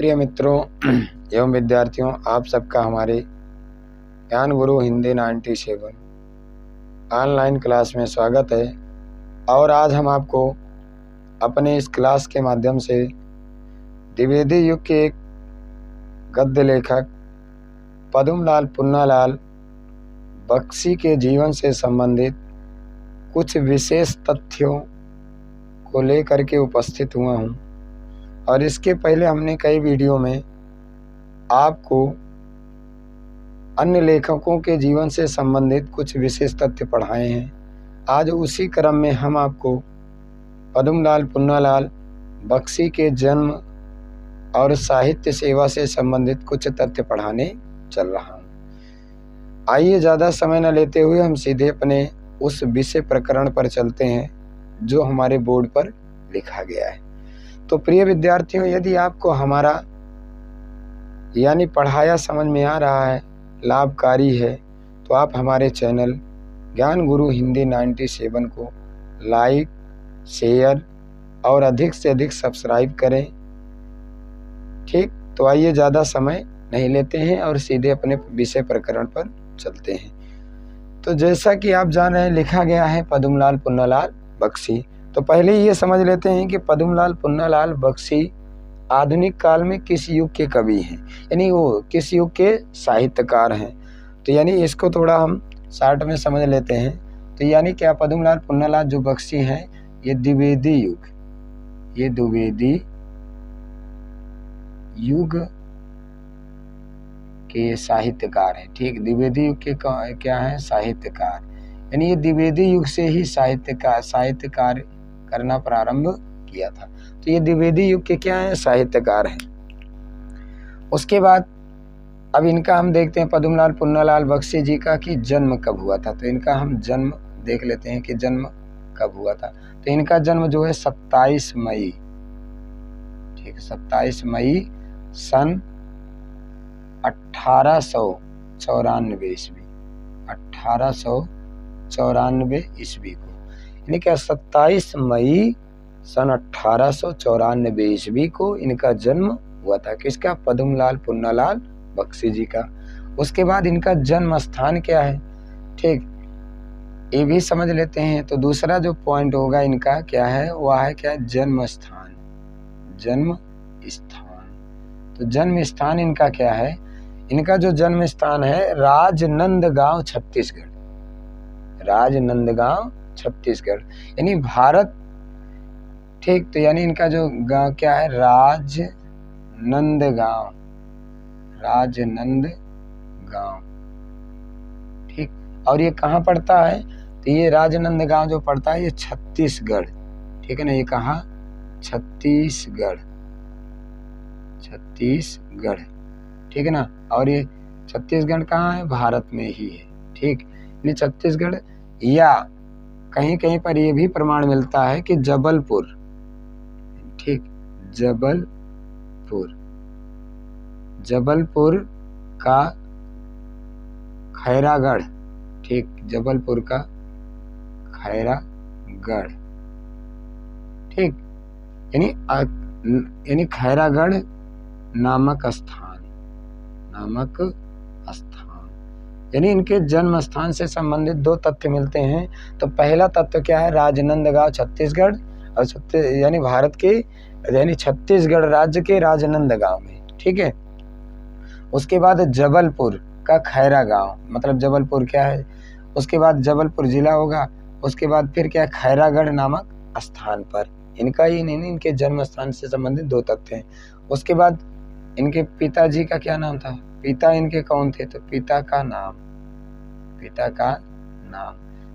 प्रिय मित्रों एवं विद्यार्थियों, आप सबका हमारे ज्ञान गुरु हिंदी 97 ऑनलाइन क्लास में स्वागत है। और आज हम आपको अपने इस क्लास के माध्यम से द्विवेदी युग के एक गद्य लेखक पद्मलाल पुन्नालाल बख्शी के जीवन से संबंधित कुछ विशेष तथ्यों को लेकर के उपस्थित हुआ हूँ। और इसके पहले हमने कई वीडियो में आपको अन्य लेखकों के जीवन से संबंधित कुछ विशेष तथ्य पढ़ाए हैं। आज उसी क्रम में हम आपको पद्मलाल पुन्नालाल बख्शी के जन्म और साहित्य सेवा से संबंधित कुछ तथ्य पढ़ाने चल रहा हूँ। आइए ज़्यादा समय न लेते हुए हम सीधे अपने उस विषय प्रकरण पर चलते हैं जो हमारे बोर्ड पर लिखा गया है। तो प्रिय विद्यार्थियों, यदि आपको हमारा यानी पढ़ाया समझ में आ रहा है, लाभकारी है, तो आप हमारे चैनल ज्ञान गुरु हिंदी 97 को लाइक, शेयर और अधिक से अधिक सब्सक्राइब करें। ठीक, तो आइए ज़्यादा समय नहीं लेते हैं और सीधे अपने विषय प्रकरण पर चलते हैं। तो जैसा कि आप जान रहे हैं, लिखा गया है पद्मलाल पुन्नालाल बख्शी। तो पहले ये समझ लेते हैं कि पद्मलाल पुन्नालाल बख्शी आधुनिक काल में किस युग के कवि हैं, यानी वो किस युग के साहित्यकार हैं। तो यानी इसको थोड़ा हम शॉर्ट में समझ लेते हैं। तो यानी क्या, पद्मलाल पुन्नालाल जो बख्शी हैं ये द्विवेदी युग के साहित्यकार हैं। ठीक, द्विवेदी युग के क्या हैं, साहित्यकार। यानी ये द्विवेदी युग से ही साहित्यकार करना प्रारंभ किया था। तो ये द्विवेदी युग के क्या हैं, साहित्यकार हैं। उसके बाद अब इनका हम देखते हैं पद्मलाल पुन्नालाल बख्शी जी का कि जन्म कब हुआ था। तो इनका हम जन्म देख लेते हैं कि जन्म कब हुआ था। तो इनका जन्म जो है 27 मई, ठीक, 27 मई सन 1894 ईस्वी, 1894 ईस्वी को, यानी क्या 27 मई सन 1894 ईस्वी को इनका जन्म हुआ था। किसका, पद्मलाल पुन्नालाल बख्शी जी का। उसके बाद इनका जन्म स्थान क्या है, ठीक, ये भी समझ लेते हैं। तो दूसरा जो पॉइंट होगा इनका क्या है, वह है क्या, जन्म स्थान। तो जन्म स्थान इनका क्या है, इनका जो जन्म स्थान है राजनंदगांव छत्तीसगढ़, यानी भारत। ठीक, तो यानी इनका जो गांव क्या है, राजनंदगांव। ठीक, और ये कहाँ पड़ता है, तो ये राजनंदगांव जो पड़ता है ये छत्तीसगढ़, ठीक है ना। ये कहाँ, छत्तीसगढ़, ठीक है ना। और ये छत्तीसगढ़ कहाँ है, भारत में ही है। ठीक, ये छत्तीसगढ़, या कहीं कहीं पर ये भी प्रमाण मिलता है कि जबलपुर, ठीक, जबलपुर का खैरागढ़, ठीक, जबलपुर का खैरागढ़, ठीक, यानी खैरागढ़ नामक स्थान, यानी इनके जन्म स्थान से संबंधित दो तथ्य मिलते हैं। तो पहला तथ्य क्या है, राजनंदगांव छत्तीसगढ़, और यानी भारत के, यानी छत्तीसगढ़ राज्य के राजनंदगांव में, ठीक है। उसके बाद जबलपुर का खैरागांव, मतलब जबलपुर क्या है, उसके बाद जबलपुर जिला होगा, उसके बाद फिर क्या, खैरागढ़ नामक स्थान पर। इनका ही नहीं, इनके जन्म स्थान से संबंधित दो तथ्य हैं। उसके बाद इनके पिताजी का क्या नाम था, पिता इनके कौन थे, तो पिता का नाम,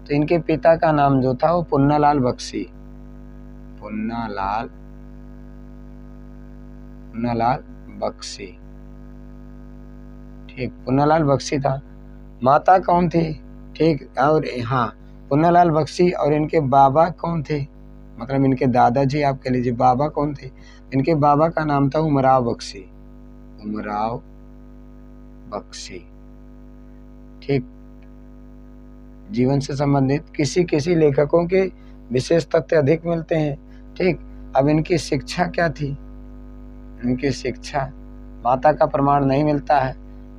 तो इनके पिता का नाम जो था वो पुन्नालाल बख्शी ठीक, पुन्नालाल बख्शी था। माता कौन थी, ठीक, और हाँ, पुन्नालाल बख्शी। और इनके बाबा कौन थे, मतलब इनके दादाजी आप कह लीजिए, बाबा कौन थे, इनके बाबा का नाम था उमराव बख्शी। ठीक, जीवन से संबंधित किसी लेखकों के विशेष तथ्य अधिक मिलते हैं। ठीक, अब इनकी शिक्षा क्या थी, इनकी शिक्षा, माता का प्रमाण नहीं मिलता है,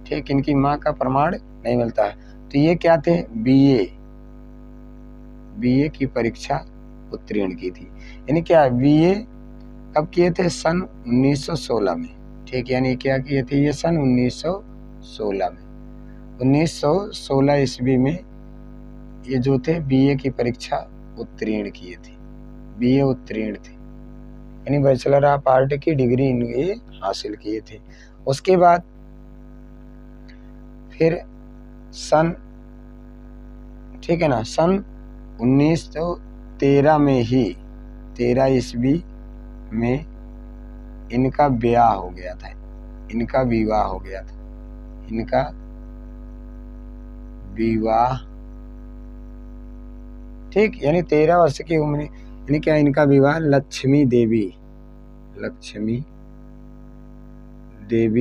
ठीक, इनकी माँ का प्रमाण नहीं मिलता है। तो ये क्या थे, बीए की परीक्षा उत्तीर्ण की थी। यानी क्या, बीए कब किए थे, सन 1916 में, ठीक, यानी क्या किए थे ये सन 1916 में, 1916 ईस्वी में ये जो थे बीए की परीक्षा उत्तीर्ण किए थे, बीए उत्तीर्ण थे, यानी बैचलर ऑफ आर्ट की डिग्री ये हासिल किए थे। उसके बाद फिर सन, ठीक है ना, सन 1913 में ही, 13 ईस्वी में इनका ब्याह हो गया था, इनका विवाह हो गया था, इनका विवाह, ठीक, यानी 13 वर्ष की उम्र, यानी क्या, इनका विवाह लक्ष्मी देवी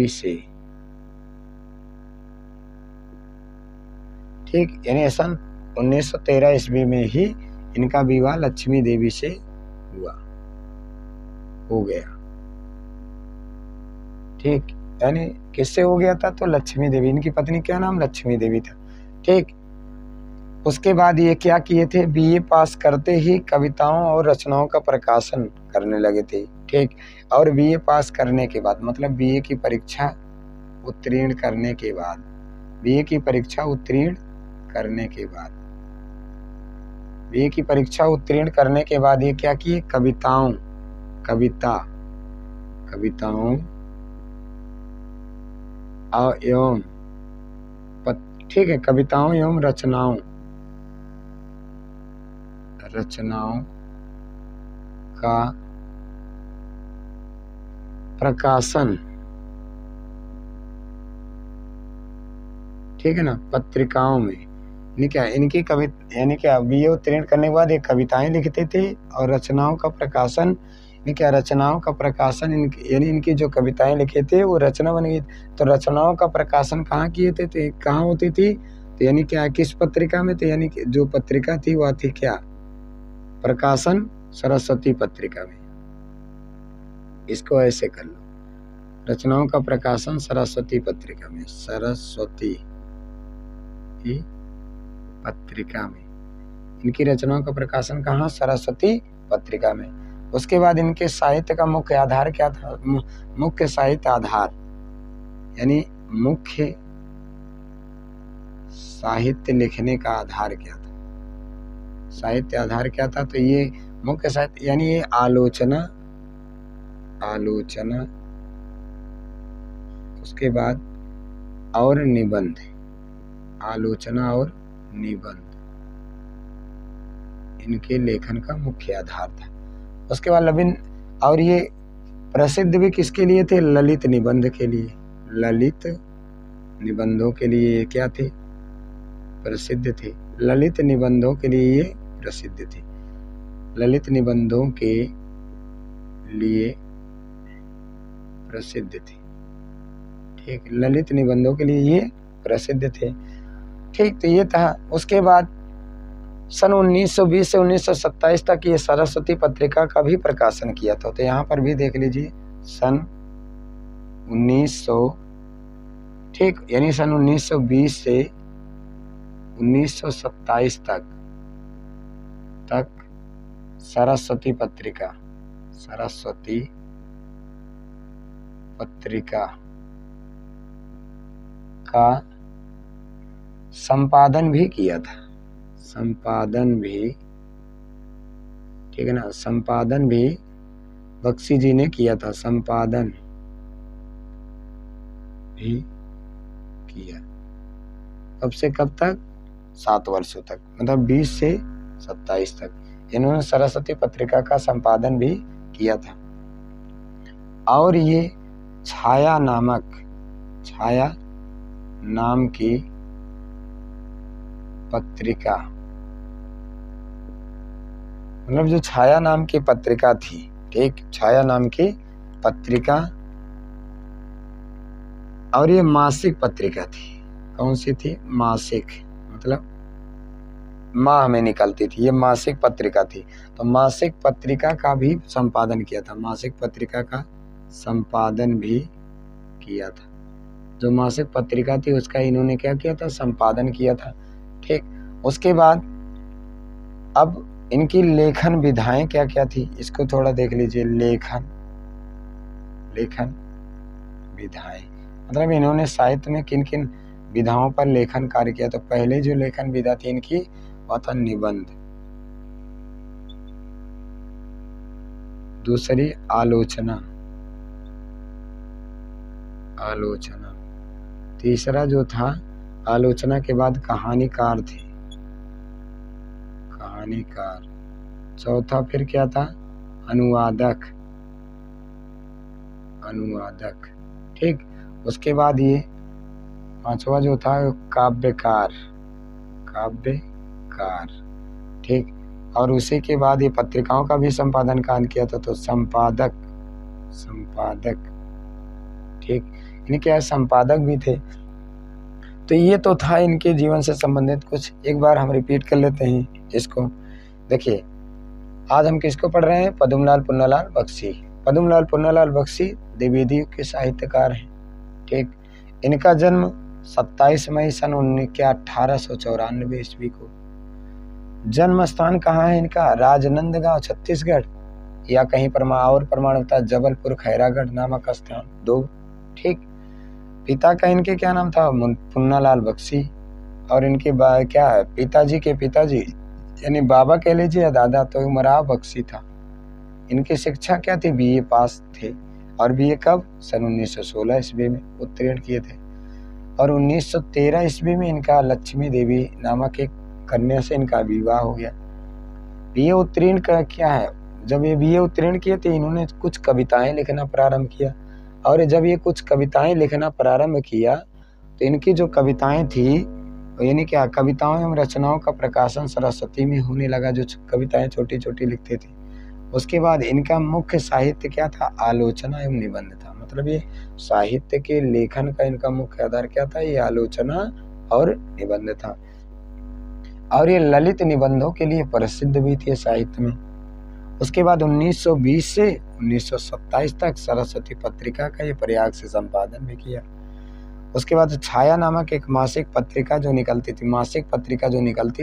से, ठीक, यानी सन 1913 ईस्वी में ही इनका विवाह लक्ष्मी देवी से हो गया, ठीक, यानी किससे हो गया था, तो लक्ष्मी देवी, इनकी पत्नी क्या नाम, लक्ष्मी देवी था, ठीक। उसके बाद ये क्या किए थे, बीए पास करते ही कविताओं और रचनाओं का प्रकाशन करने लगे थे, ठीक। और बीए पास करने के बाद, मतलब बीए की परीक्षा उत्तीर्ण करने के बाद, बीए की परीक्षा उत्तीर्ण करने के बाद, बीए की परीक्षा उत्तीर्ण करने के बाद ये क्या किए, कविताओं एवं, ठीक है, कविताओं एवं रचनाओं का प्रकाशन, ठीक है ना, पत्रिकाओं में, यानी क्या, इनकी कविता, यानी क्या, बीए उत्तीर्ण करने के बाद ये कविताएं लिखते थे और रचनाओं का प्रकाशन, यानी क्या, रचनाओं का प्रकाशन, यानी इनकी जो कविताएं लिखे थे वो रचना बन गई। तो रचनाओं का प्रकाशन कहाँ किए थे, तो कहाँ होती थी, तो यानी क्या, किस पत्रिका में, तो यानी जो पत्रिका थी वह थी क्या, प्रकाशन सरस्वती पत्रिका में, इसको ऐसे कर लो, रचनाओं का प्रकाशन सरस्वती पत्रिका में, सरस्वती पत्रिका में, इनकी रचनाओं का प्रकाशन कहाँ, सरस्वती पत्रिका में। उसके बाद इनके साहित्य का मुख्य आधार क्या था, मुख्य साहित्य आधार, यानी मुख्य साहित्य लिखने का आधार क्या था, साहित्य आधार क्या था, तो ये मुख्य साहित्य, यानी ये आलोचना, उसके बाद और निबंध, आलोचना और निबंध, इनके लेखन का मुख्य आधार था। उसके बाद और ये प्रसिद्ध भी किसके लिए थे, ललित निबंध के लिए, ललित निबंधों के लिए ये क्या थे, प्रसिद्ध थे, ललित निबंधों के लिए ये प्रसिद्ध थे, ललित निबंधों के लिए प्रसिद्ध थे, ठीक, ललित निबंधों के लिए ये प्रसिद्ध थे, ठीक। तो ये था। उसके बाद सन 1920 से 1927 तक ये सरस्वती पत्रिका का भी प्रकाशन किया था। तो यहाँ पर भी देख लीजिए, सन 1900, ठीक, यानी सन 1920 से 1927 तक सरस्वती पत्रिका का संपादन भी किया था, संपादन भी, ठीक है ना, संपादन भी बख्शी जी ने किया था, संपादन भी किया। कब से कब तक, 7 वर्षों तक, मतलब 20 से 27 तक इन्होंने सरस्वती पत्रिका का संपादन भी किया था। और ये छाया नाम की पत्रिका, मतलब जो छाया नाम की पत्रिका थी, ठीक, छाया नाम की पत्रिका, और ये मासिक पत्रिका थी। कौन सी थी, मासिक, मतलब माह में निकलती थी, ये मासिक पत्रिका थी। तो मासिक पत्रिका का भी संपादन किया था, मासिक पत्रिका का संपादन भी किया था। जो मासिक पत्रिका थी उसका इन्होंने क्या किया था, संपादन किया था। ठीक, उसके बाद अब इनकी लेखन विधाएं क्या क्या थी, इसको थोड़ा देख लीजिए। लेखन विधाएं मतलब इन्होंने साहित्य में किन किन विधाओं पर लेखन कार्य किया। तो पहले जो लेखन विधा थी इनकी वह था निबंध, दूसरी आलोचना, तीसरा जो था आलोचना के बाद कहानीकार थे, चौथा फिर क्या था, अनुवादक। ठीक, उसके बाद ये पांचवा जो था काव्यकार। ठीक, और उसी के बाद ये पत्रिकाओं का भी संपादन कार्य किया था, तो संपादक। ठीक, इनके संपादक भी थे। तो ये तो था इनके जीवन से संबंधित कुछ। एक बार हम रिपीट कर लेते हैं इसको। देखिए, आज हम किसको पढ़ रहे हैं, पद्मलाल पुन्नालाल बख्शी। पद्मलाल पुन्नालाल बख्शी द्विवेदी के साहित्यकार हैं। ठीक, इनका जन्म 27 मई सन 1894 ईस्वी को। जन्म स्थान कहाँ है इनका, राजनंदगांव छत्तीसगढ़, या कहीं पर और प्रमाण होता है जबलपुर खैरागढ़ नामक स्थान 2। ठीक, पिता का इनके क्या नाम था, पुन्नालाल बख्शी, और इनके क्या है, पिताजी के पिताजी यानी बाबा कह लीजिए या दादा, तो उमराव बख्शी था। इनकी शिक्षा क्या थी, बीए पास थे, और बीए कब, सन 1916 ईस्वी में उत्तीर्ण किए थे। और 1913 ईस्वी में इनका लक्ष्मी देवी नामक एक कन्या से इनका विवाह हो गया। बीए उत्तीर्ण का क्या है, जब ये बीए उत्तीर्ण किए थे इन्होंने कुछ कविताएं लिखना प्रारंभ किया, और जब ये कुछ कविताएं लिखना प्रारंभ किया तो इनकी जो कविताएं थी यानी क्या, कविताओं एवं रचनाओं का प्रकाशन सरस्वती में होने लगा, जो कविताएं छोटी छोटी लिखते थे। उसके बाद इनका मुख्य साहित्य क्या था, आलोचना एवं निबंध था। मतलब ये साहित्य के लेखन का इनका मुख्य आधार क्या था, ये आलोचना और निबंध था। और ये ललित निबंधों के लिए प्रसिद्ध भी थे साहित्य में। उसके बाद 1920 से 1927 तक सरस्वती पत्रिका का ये प्रयाग से संपादन भी किया। उसके बाद छाया नामक एक मासिक पत्रिका जो निकलती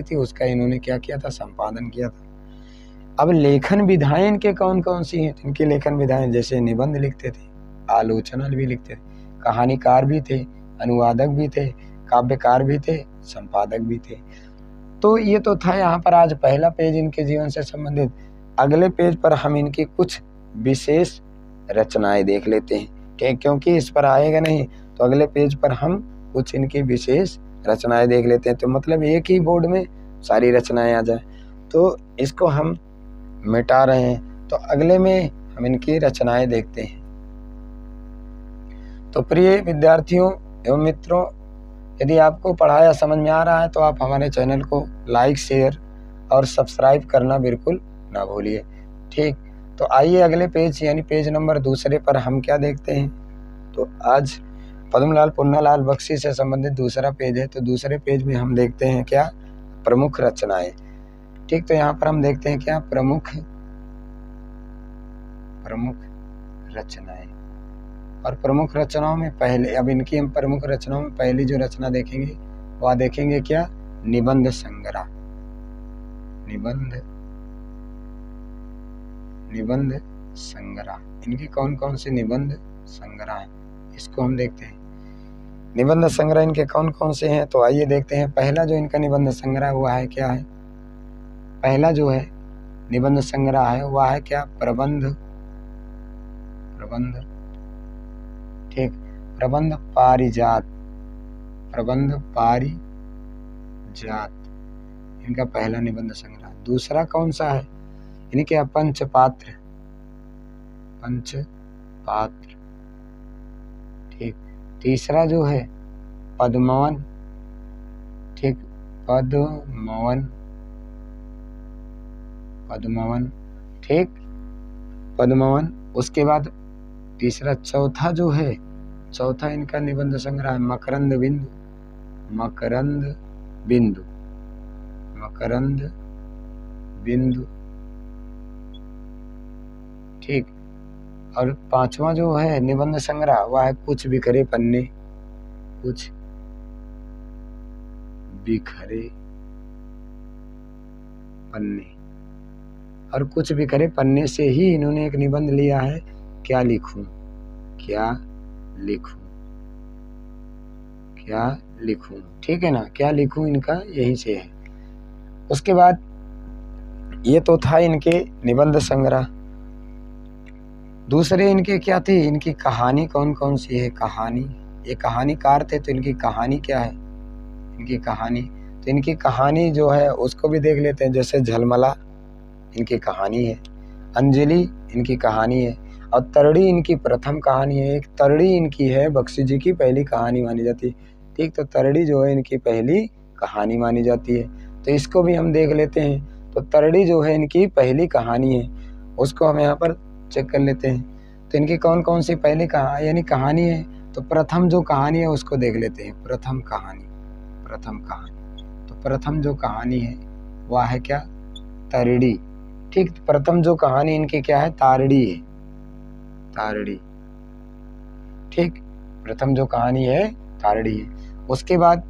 थी उसका इन्होंने क्या किया था, संपादन किया था। अब लेखन विधाएं इनके कौन कौन सी हैं, इनकी लेखन विधाएं जैसे निबंध लिखते थे, आलोचना भी लिखते थे, कहानीकार भी थे, अनुवादक भी थे, काव्यकार भी थे, संपादक भी थे। तो ये तो था यहाँ पर आज पहला पेज इनके जीवन से संबंधित। अगले पेज पर हम इनकी कुछ विशेष रचनाएं देख लेते हैं। ठीक, क्योंकि इस पर आएगा नहीं तो अगले पेज पर हम कुछ इनकी विशेष रचनाएं देख लेते हैं। तो मतलब एक ही बोर्ड में सारी रचनाएं आ जाए, तो इसको हम मिटा रहे हैं, तो अगले में हम इनकी रचनाएं देखते हैं। तो प्रिय विद्यार्थियों एवं मित्रों, यदि आपको पढ़ाया समझ में आ रहा है तो आप हमारे चैनल को लाइक, शेयर और सब्सक्राइब करना बिल्कुल ना भूलिए। ठीक, तो आइए अगले पेज यानी पेज नंबर 2 पर हम क्या देखते हैं। तो आज पद्मलाल पुन्नालाल बख्शी से संबंधित दूसरा पेज है। तो दूसरे पेज में हम देखते हैं क्या, प्रमुख रचनाएं। ठीक, तो यहाँ पर हम देखते हैं क्या, प्रमुख रचनाएं। और प्रमुख रचनाओं में पहले, अब इनकी हम प्रमुख रचनाओं में पहली जो रचना देखेंगे वह देखेंगे क्या, निबंध संग्रह। इनके कौन कौन से निबंध संग्रह हैं, इसको हम देखते हैं। निबंध संग्रह इनके कौन कौन से हैं, तो आइए देखते हैं। पहला जो इनका निबंध संग्रह हुआ है क्या है, पहला जो है निबंध संग्रह है वह है क्या, प्रबंध। ठीक, प्रबंध पारिजात इनका पहला निबंध संग्रह। दूसरा कौन सा है, इनके पंचपात्र। ठीक, तीसरा जो है पद्मवन। ठीक, पद्मवन। ठीक, पद्मवन। उसके बाद तीसरा, चौथा इनका निबंध संग्रह है मकरंद बिंदु। ठीक, और पांचवा जो है निबंध संग्रह वह है कुछ बिखरे पन्ने। कुछ बिखरे पन्ने, और कुछ बिखरे पन्ने से ही इन्होंने एक निबंध लिया है, क्या लिखूं, क्या लिखूं, क्या लिखूं। ठीक है ना, क्या लिखूं इनका यही से है। उसके बाद ये तो था इनके निबंध संग्रह। दूसरे इनके क्या थे, इनकी कहानी कौन कौन सी है। कहानी, ये कहानीकार थे तो इनकी कहानी क्या है, इनकी कहानी, तो इनकी कहानी जो है उसको भी देख लेते हैं। जैसे झलमला इनकी कहानी है, अंजलि इनकी कहानी है, और तरड़ी इनकी प्रथम कहानी है। एक तरड़ी इनकी है बख्शी जी की पहली कहानी मानी जाती है। ठीक, तो तरड़ी जो है इनकी पहली कहानी मानी जाती है, तो इसको भी हम देख लेते हैं। तो तरड़ी जो है इनकी पहली कहानी है, उसको हम यहाँ पर चेक कर लेते हैं। तो इनकी कौन कौन सी पहली कहानी है, तो प्रथम जो कहानी है उसको देख लेते हैं। प्रथम कहानी, प्रथम कहानी, तो प्रथम जो कहानी है वह है क्या, तरड़ी। ठीक, प्रथम जो कहानी इनकी क्या है, तारड़ी है, तारड़ी। ठीक, प्रथम जो कहानी है तारड़ी है। उसके बाद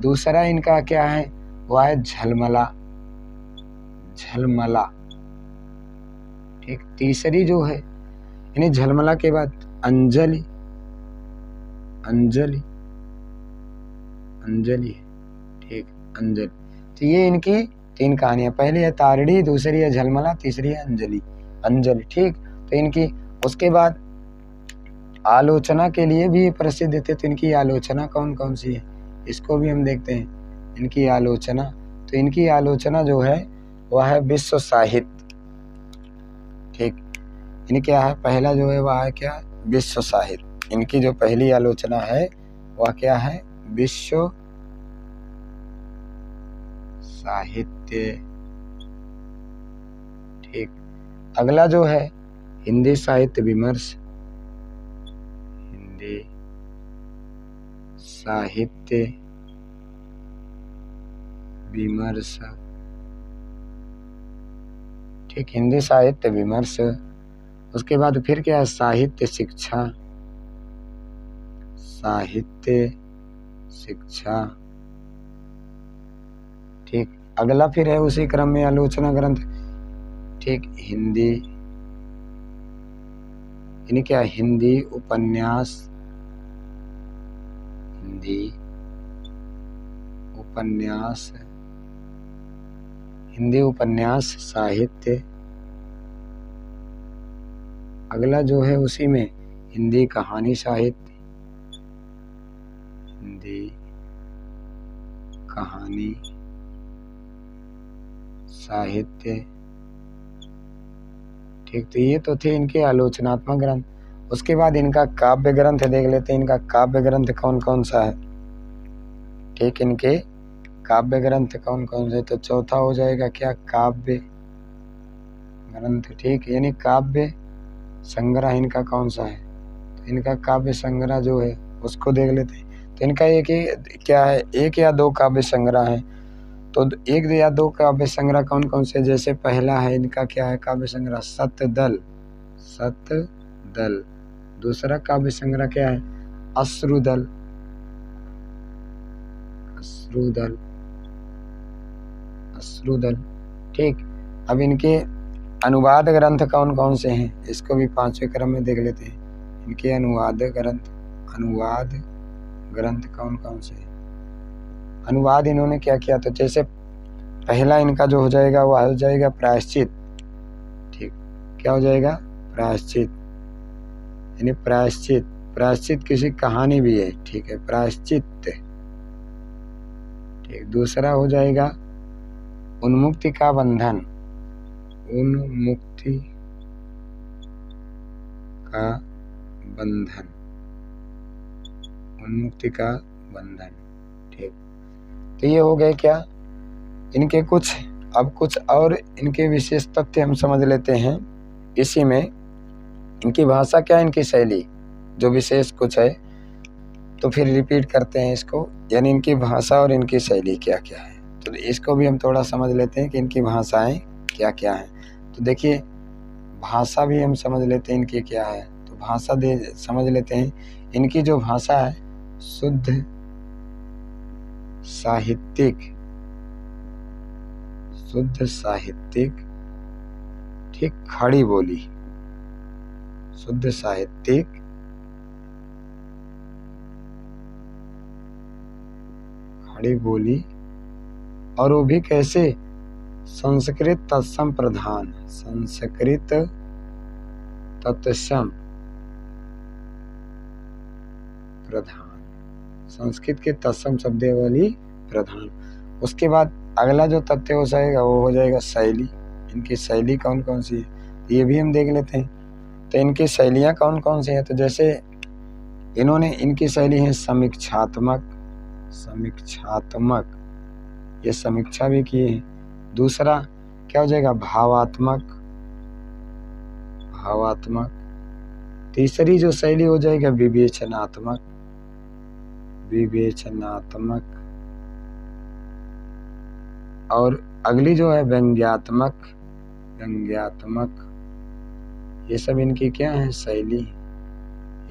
दूसरा इनका क्या है, वह है झलमला, झलमला। ठीक, तीसरी जो है यानी झलमला के बाद अंजलि, अंजलि, अंजलि है। ठीक, अंजलि। तो ये इनकी तीन कहानियां, पहली है तारड़ी, दूसरी है झलमला, तीसरी है अंजलि, अंजलि। ठीक, तो इनकी उसके बाद आलोचना के लिए भी प्रसिद्ध थे। तो इनकी आलोचना कौन कौन सी है, इसको भी हम देखते हैं। इनकी आलोचना, तो इनकी आलोचना जो है वह है विश्व साहित्य। ठीक, इनकी क्या है, पहला जो है वह है क्या, विश्व साहित्य। इनकी जो पहली आलोचना है वह क्या है, विश्व साहित्य। ठीक, अगला जो है हिंदी साहित्य विमर्श, हिंदी साहित्य विमर्श। ठीक, हिंदी साहित्य विमर्श। उसके बाद फिर क्या है, साहित्य शिक्षा, साहित्य शिक्षा। ठीक, अगला फिर है उसी क्रम में आलोचना ग्रंथ। ठीक, हिंदी, यानी क्या, हिंदी उपन्यास, हिंदी उपन्यास, हिंदी उपन्यास साहित्य। अगला जो है उसी में हिंदी कहानी साहित्य, हिंदी कहानी साहित्य। ठीक, तो ये तो थे इनके आलोचनात्मक ग्रंथ। उसके बाद इनका काव्य ग्रंथ देख लेते हैं। इनका काव्य ग्रंथ कौन कौन सा है। ठीक, इनके काव्य ग्रंथ कौन कौन से, तो चौथा हो जाएगा क्या, काव्य ग्रंथ। ठीक, यानी काव्य संग्रह इनका कौन सा है, तो इनका काव्य संग्रह जो है उसको देख लेते हैं। तो इनका एक ही क्या है, एक या दो काव्य संग्रह है। तो एक या दो काव्य संग्रह कौन कौन से, जैसे पहला है इनका क्या है काव्य संग्रह, सतदल, सतदल। दूसरा काव्य संग्रह क्या है, अश्रुदल, अश्रुदल, अश्रुदल। ठीक, अब इनके अनुवाद ग्रंथ कौन कौन से हैं, इसको भी पांचवें क्रम में देख लेते हैं। इनके अनुवाद ग्रंथ, अनुवाद ग्रंथ कौन कौन से हैं। अनुवाद इन्होंने क्या किया, तो जैसे पहला इनका जो हो जाएगा वह हो जाएगा प्रायश्चित। ठीक, क्या हो जाएगा, प्रायश्चित, यानी प्रायश्चित, प्रायश्चित किसी कहानी भी है। ठीक है, प्रायश्चित। ठीक, दूसरा हो जाएगा उन्मुक्ति का बंधन, उन्मुक्ति का बंधन, उन्मुक्ति का बंधन। ठीक, तो ये हो गए क्या इनके कुछ। अब कुछ और इनके विशेष तथ्य हम समझ लेते हैं। इसी में इनकी भाषा क्या है, इनकी शैली जो विशेष कुछ है, तो फिर रिपीट करते हैं इसको, यानी इनकी भाषा और इनकी शैली क्या क्या है। तो इसको भी हम थोड़ा समझ लेते हैं कि इनकी भाषाएं क्या क्या हैं। तो देखिए, भाषा भी हम समझ लेते हैं इनकी क्या है। तो भाषा दे समझ लेते हैं। इनकी जो भाषा है शुद्ध साहित्यिक, शुद्ध साहित्यिक, ठीक, खड़ी बोली, शुद्ध साहित्यिक, खड़ी बोली, और वो भी कैसे, संस्कृत तत्सम प्रधान, संस्कृत तत्सम प्रधान, संस्कृत के तत्सम शब्दावली प्रधान। उसके बाद अगला जो तथ्य हो जाएगा वो हो जाएगा शैली। इनकी शैली कौन कौन सी है ये भी हम देख लेते हैं। तो इनकी शैलियाँ कौन कौन सी हैं, तो जैसे इन्होंने, इनकी शैली है समीक्षात्मक, समीक्षात्मक, ये समीक्षा भी किए हैं। दूसरा क्या हो जाएगा, भावात्मक, भावात्मक। तीसरी जो शैली हो जाएगा विवेचनात्मक, विवेचनात्मक। और अगली जो है व्यंग्यात्मक, व्यंग्यात्मक। ये सब इनकी क्या है, शैली,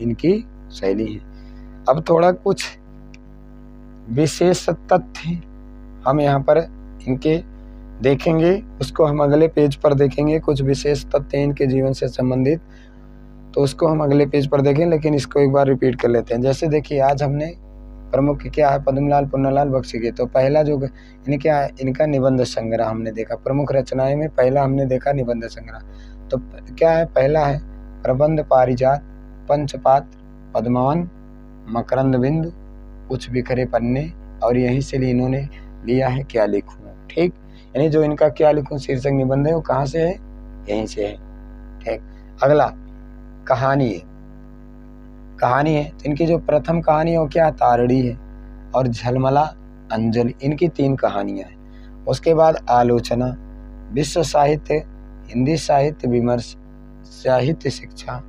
इनकी शैली है। अब थोड़ा कुछ विशेष तथ्य हम यहाँ पर इनके देखेंगे, उसको हम अगले पेज पर देखेंगे। कुछ विशेष तथ्य इनके जीवन से संबंधित, तो उसको हम अगले पेज पर देखें, लेकिन इसको एक बार रिपीट कर लेते हैं। जैसे देखिए आज हमने प्रमुख क्या है, पद्मलाल पुन्नालाल बख्शी के, तो पहला जो इनका है, इनका निबंध संग्रह हमने देखा। प्रमुख रचनाएं में पहला हमने देखा निबंध संग्रह। तो क्या है, पहला है प्रबंध पारिजात, पंचपात, पद्मवन, मकरंद बिंदु, कुछ बिखरे पन्ने, और यहीं से इन्होंने लिया है क्या लिखूं। ठीक, यानी जो इनका क्या लिखूं शीर्षक निबंध है वो कहाँ से है, यहीं से है। ठीक, अगला कहानी है, कहानी है। तो इनकी जो प्रथम कहानी है वो क्या, तारड़ी है, और झलमला अंजलि, इनकी 3 कहानियां हैं। उसके बाद आलोचना, विश्व साहित्य, हिंदी साहित्य विमर्श, साहित्य शिक्षा,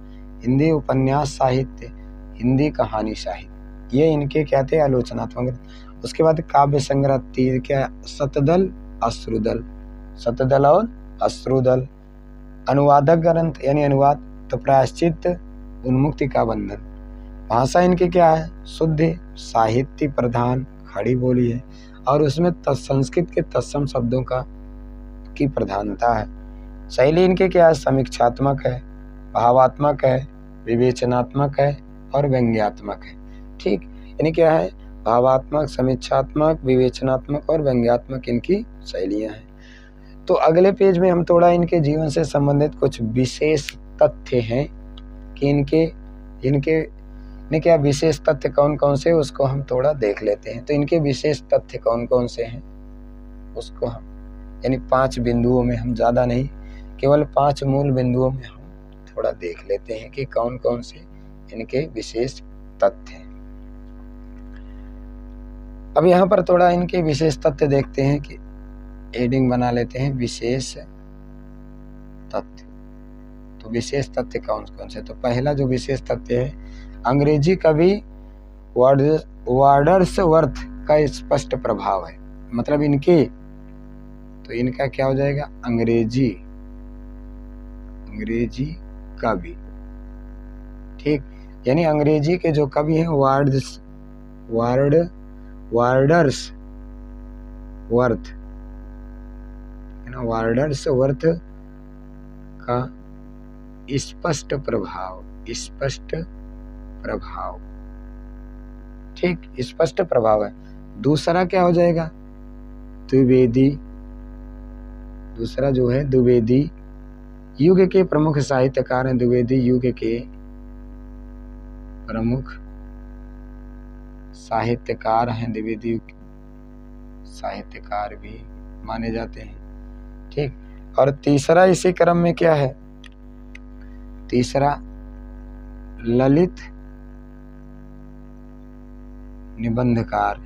हिंदी उपन्यास साहित्य, हिंदी कहानी साहित्य, ये इनके क्या थे, आलोचनात्मक। उसके बाद काव्य संग्रह, तीर क्या, शतदल अश्रुदल, शतदल और अश्रुदल। अनुवादक ग्रंथ यानी अनुवाद, तो प्रायश्चित, उन्मुक्ति का बंधन। भाषा इनकी क्या है, शुद्ध साहित्य प्रधान, खड़ी बोली है, और उसमें संस्कृत के तत्सम शब्दों का की प्रधानता है। शैली इनके क्या है, समीक्षात्मक है, भावात्मक है, विवेचनात्मक है, और व्यंग्यात्मक है। ठीक, यानी क्या है, भावात्मक, समीक्षात्मक, विवेचनात्मक और व्यंग्यात्मक इनकी शैलियां हैं। तो अगले पेज में हम थोड़ा इनके जीवन से संबंधित कुछ विशेष तथ्य हैं कि इनके क्या विशेष तथ्य कौन कौन से, उसको हम थोड़ा देख लेते हैं। तो इनके विशेष तथ्य कौन कौन से हैं उसको हम, यानी 5 बिंदुओं में, हम ज़्यादा नहीं, केवल 5 मूल बिंदुओं में हम थोड़ा देख लेते हैं कि कौन कौन से इनके विशेष तथ्य हैं। अब यहाँ पर थोड़ा इनके विशेष तथ्य देखते हैं कि हेडिंग बना लेते हैं, विशेष तथ्य। तो विशेष तथ्य कौन कौन से, तो पहला जो विशेष तथ्य है, अंग्रेजी कवि वर्ड्सवर्थ का स्पष्ट प्रभाव है। मतलब इनके, तो इनका क्या हो जाएगा, अंग्रेजी कवि। ठीक, यानी अंग्रेजी के जो कवि हैं वर्ड्सवर्थ का स्पष्ट प्रभाव, ठीक, स्पष्ट प्रभाव है। दूसरा क्या हो जाएगा, द्विवेदी, दूसरा जो है द्विवेदी युग के प्रमुख साहित्यकार हैं। द्विवेदी युग के प्रमुख साहित्यकार हैं, द्विवेदी युग साहित्यकार भी माने जाते हैं। ठीक, और तीसरा इसी क्रम में क्या है, तीसरा ललित निबंधकार,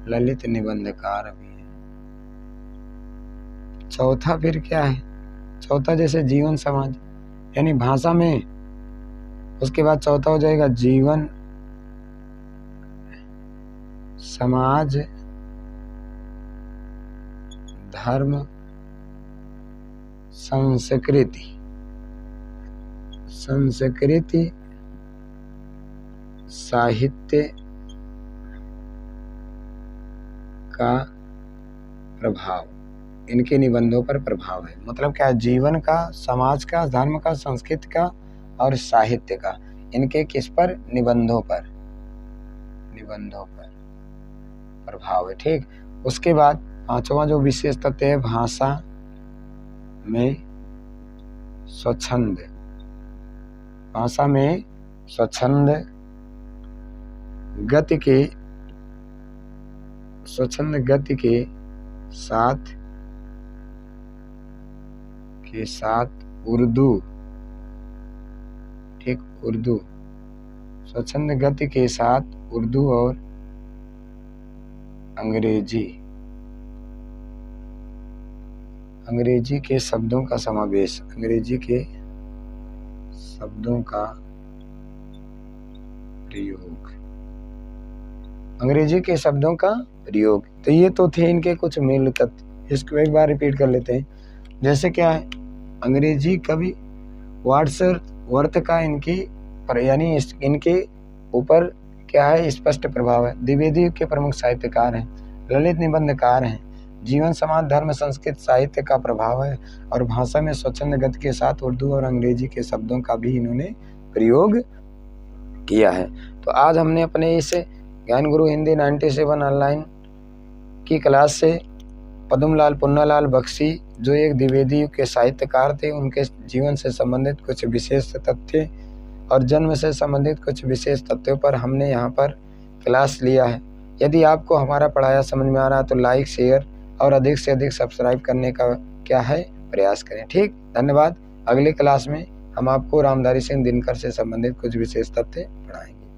ललित निबंधकार भी है। चौथा फिर क्या है, चौथा जैसे जीवन समाज, यानी भाषा में, उसके बाद चौथा हो जाएगा जीवन समाज धर्म संस्कृति साहित्य का प्रभाव, इनके निबंधों पर प्रभाव है। मतलब क्या, जीवन का, समाज का, धर्म का, संस्कृति का और साहित्य का, इनके किस पर, निबंधों पर प्रभाव है। ठीक, उसके बाद पांचवा जो विशेष तथ्य है, भाषा में स्वच्छंद गति के साथ उर्दू, ठीक, स्वच्छंद गति के साथ उर्दू और अंग्रेजी के शब्दों का समावेश, अंग्रेजी के शब्दों का प्रयोग। तो ये तो थे इनके कुछ मूल तत्व। इसको एक बार रिपीट कर लेते हैं। जैसे क्या है, अंग्रेजी कवि वर्ड्सवर्थ का यानी इनके ऊपर क्या है, स्पष्ट प्रभाव है। द्विवेदी के प्रमुख साहित्यकार हैं, ललित निबंधकार हैं। जीवन, समाज, धर्म, संस्कृति, साहित्य का प्रभाव है। और भाषा में स्वच्छंद गति के साथ उर्दू और अंग्रेजी के शब्दों का भी इन्होंने प्रयोग किया है। तो आज हमने अपने इस ज्ञान गुरु हिंदी 97 ऑनलाइन की क्लास से पद्मलाल पुन्नालाल बख्शी, जो एक द्विवेदी के साहित्यकार थे, उनके जीवन से संबंधित कुछ विशेष तथ्य और जन्म से संबंधित कुछ विशेष तथ्यों पर हमने यहाँ पर क्लास लिया है। यदि आपको हमारा पढ़ाया समझ में आ रहा है तो लाइक, शेयर और अधिक से अधिक सब्सक्राइब करने का क्या है, प्रयास करें। ठीक, धन्यवाद। अगली क्लास में हम आपको रामधारी सिंह दिनकर से संबंधित कुछ विशेष तथ्य पढ़ाएंगे।